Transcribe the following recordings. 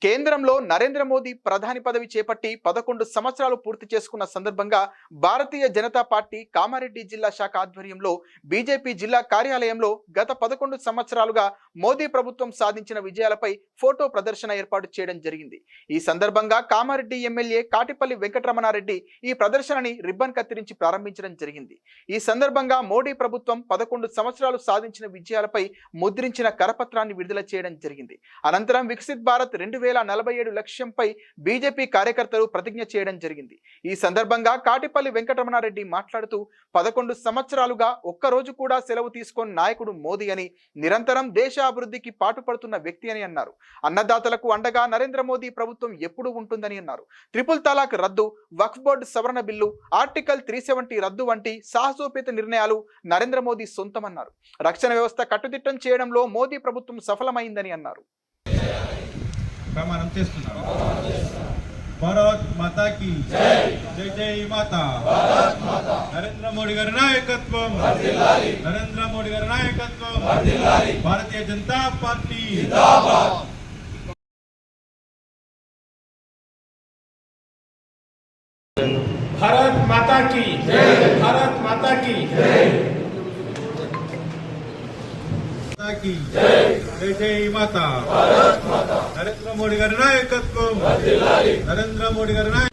కేంద్రంలో నరేంద్ర మోదీ ప్రధాని పదవి చేపట్టి 11 సంవత్సరాలు పూర్తి చేసుకున్న సందర్భంగా భారతీయ జనతా పార్టీ కామారెడ్డి జిల్లా శాఖ ఆధ్వర్యంలో బీజేపీ జిల్లా కార్యాలయంలో గత 11 సంవత్సరాలుగా మోదీ ప్రభుత్వం సాధించిన విజయాలపై ఫోటో ప్రదర్శన ఏర్పాటు చేయడం జరిగింది. ఈ సందర్భంగా కామారెడ్డి ఎమ్మెల్యే కాటిపల్లి వెంకటరమణారెడ్డి ఈ ప్రదర్శనని రిబ్బన్ కత్తిరించి ప్రారంభించడం జరిగింది. ఈ సందర్భంగా మోడీ ప్రభుత్వం 11 సంవత్సరాలు సాధించిన విజయాలపై ముద్రించిన కరపత్రాన్ని విడుదల చేయడం జరిగింది. అనంతరం వికసిత్ భారత్ 2047 లక్ష్యంపై బీజేపీ కార్యకర్తలు ప్రతిజ్ఞ చేయడం జరిగింది. ఈ సందర్భంగా కాటిపల్లి వెంకటరమణారెడ్డి మాట్లాడుతూ 11 సంవత్సరాలుగా ఒక్కరోజు కూడా సెలవు తీసుకొని నాయకుడు మోదీ అని, నిరంతరం దేశ అభివృద్ధికి పాటుపడుతున్న వ్యక్తి అని అన్నారు. అన్నదాతలకు అండగా నరేంద్ర మోదీ ప్రభుత్వం ఎప్పుడూ ఉంటుందని అన్నారు. ట్రిపుల్ తలాక్ రద్దు, వక్ఫ్ బోర్డు సవరణ బిల్లు, ఆర్టికల్ 370 రద్దు వంటి సాహసోపేత నిర్ణయాలు నరేంద్ర మోదీ సొంతమన్నారు. రక్షణ వ్యవస్థ కట్టుదిట్టం చేయడంలో మోదీ ప్రభుత్వం సఫలమైందని అన్నారు. ప్రమాణం చేస్తున్నారు. భారత్ మాతా కీ జై, జై జై మాతా. నరేంద్ర మోడీ గారి నాయకత్వం వర్ధిల్లాలి, నరేంద్ర మోడీ గారి నాయకత్వం వర్ధిల్లాలి, భారతీయ జనతా పార్టీ జిందాబాద్. भारत माता की जय, भारत माता की जय, की जय, जय जय माता. నరేంద్ర మోడీ గారి నాయకత్వం వర్ధిల్లాలి, నరేంద్ర మోడీ గారి నాయకత్వం.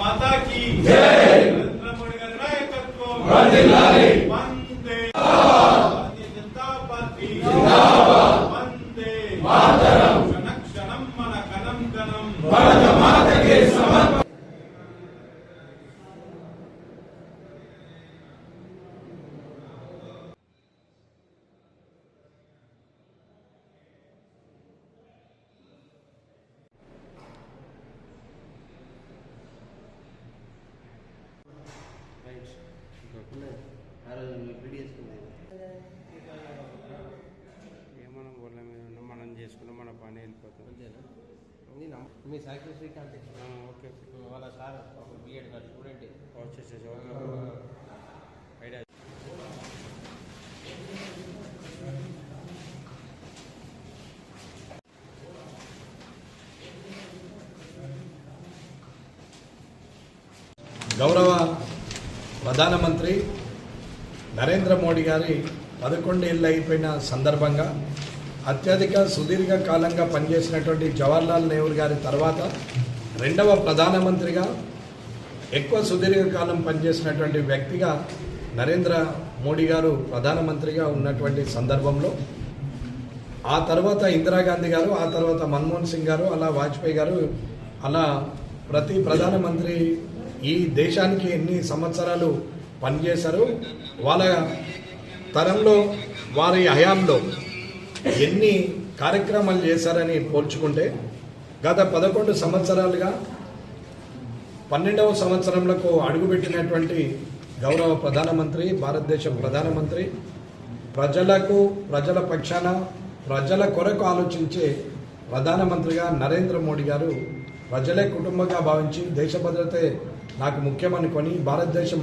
माता की जय, नरेंद्र मोदी गारी नायकत्వం వర్ధిల్లాలి, వందే భారతీయ జనతా పార్టీ జిందాబాద్, వందే మాతరం. క్షణ క్షణం మన కణం కణం భారత మాతకే సమర్పణ. ఏమన్నా ఊళ్ళ మీద ఉన్నాం, మనం చేసుకున్నాం, మన పని వెళ్ళిపోతుంది. మీ సాక్షి శ్రీకాంత్ ఓకే వాళ్ళ సార్ బిఎడ్ గారు స్టూడెంట్ వచ్చేసి ఐడియా. గౌరవ ప్రధానమంత్రి నరేంద్ర మోడీ గారి 11 ఏళ్ళు అయిపోయిన సందర్భంగా అత్యధిక సుదీర్ఘ కాలంగా పనిచేసినటువంటి జవహర్లాల్ నెహ్రూ గారి తర్వాత రెండవ ప్రధానమంత్రిగా ఎక్కువ సుదీర్ఘ కాలం పనిచేసినటువంటి వ్యక్తిగా నరేంద్ర మోడీ గారు ప్రధానమంత్రిగా ఉన్నటువంటి సందర్భంలో ఆ తర్వాత ఇందిరాగాంధీ గారు, ఆ తర్వాత మన్మోహన్ సింగ్ గారు, అలా వాజ్పేయి గారు, అలా ప్రతి ప్రధానమంత్రి ఈ దేశానికి ఎన్ని సంవత్సరాలు పనిచేశారు, వాళ్ళ తరంలో వారి హయాంలో ఎన్ని కార్యక్రమాలు చేశారని పోల్చుకుంటే గత 11 సంవత్సరాలుగా 12వ సంవత్సరంలో అడుగుపెట్టినటువంటి గౌరవ ప్రధానమంత్రి, భారతదేశం ప్రధానమంత్రి, ప్రజలకు, ప్రజల పక్షాన, ప్రజల కొరకు ఆలోచించే ప్రధానమంత్రిగా నరేంద్ర మోడీ గారు ప్రజలే కుటుంబంగా భావించి దేశ భద్రతే నాకు ముఖ్యమనుకొని భారతదేశం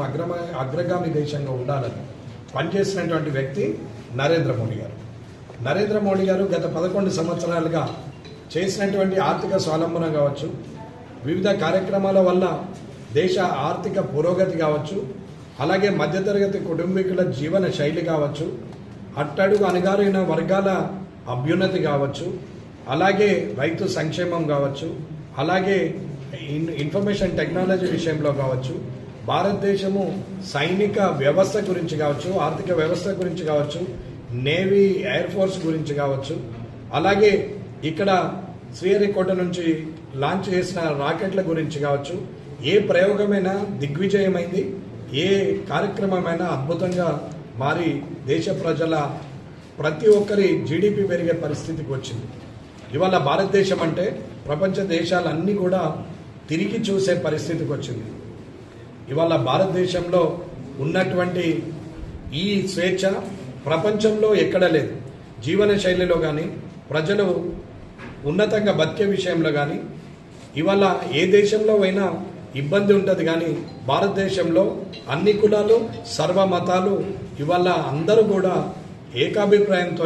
అగ్రగామి దేశంగా ఉండాలని పనిచేసినటువంటి వ్యక్తి నరేంద్ర మోడీ గారు. నరేంద్ర మోడీ గారు గత 11 సంవత్సరాలుగా చేసినటువంటి ఆర్థిక స్వావలంబన కావచ్చు, వివిధ కార్యక్రమాల వల్ల దేశ ఆర్థిక పురోగతి కావచ్చు, అలాగే మధ్యతరగతి కుటుంబీకుల జీవన శైలి కావచ్చు, అట్టడుగు అణగారిన వర్గాల అభ్యున్నతి కావచ్చు, అలాగే రైతు సంక్షేమం కావచ్చు, అలాగే ఇన్ఫర్మేషన్ టెక్నాలజీ విషయంలో కావచ్చు, భారతదేశము సైనిక వ్యవస్థ గురించి కావచ్చు, ఆర్థిక వ్యవస్థ గురించి కావచ్చు, నేవీ, ఎయిర్ ఫోర్స్ గురించి కావచ్చు, అలాగే ఇక్కడ శ్రీహరికోట నుంచి లాంచ్ చేసిన రాకెట్ల గురించి కావచ్చు, ఏ ప్రయోగమైనా దిగ్విజయమైంది, ఏ కార్యక్రమమైనా అద్భుతంగా మారి దేశ ప్రజల ప్రతి ఒక్కరి జీడిపి పెరిగే పరిస్థితికి వచ్చింది. ఇవాళ భారతదేశం అంటే ప్రపంచ దేశాలన్నీ కూడా తిరిగి చూసే పరిస్థితికి వచ్చింది. ఇవాళ భారతదేశంలో ఉన్నటువంటి ఈ స్వేచ్ఛ ప్రపంచంలో ఎక్కడ లేదు. జీవన శైలిలో కానీ, ప్రజలు ఉన్నతంగా బతికే విషయంలో కానీ ఇవాళ ఏ దేశంలో అయినా ఇబ్బంది ఉంటుంది, కానీ భారతదేశంలో అన్ని కులాలు, సర్వ మతాలు ఇవాళ అందరూ కూడా ఏకాభిప్రాయంతో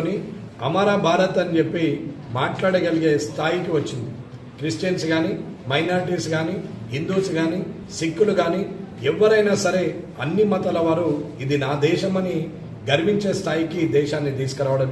అమరా భారత్ అని చెప్పి మాట్లాడగలిగే స్థాయికి వచ్చింది. క్రిస్టియన్స్ కానీ, మైనారిటీస్ కానీ, హిందూస్ కానీ, సిక్కులు కానీ ఎవరైనా సరే అన్ని మతాల వారు ఇది నా దేశమని గర్వించే స్థాయికి దేశాన్ని తీసుకురావడం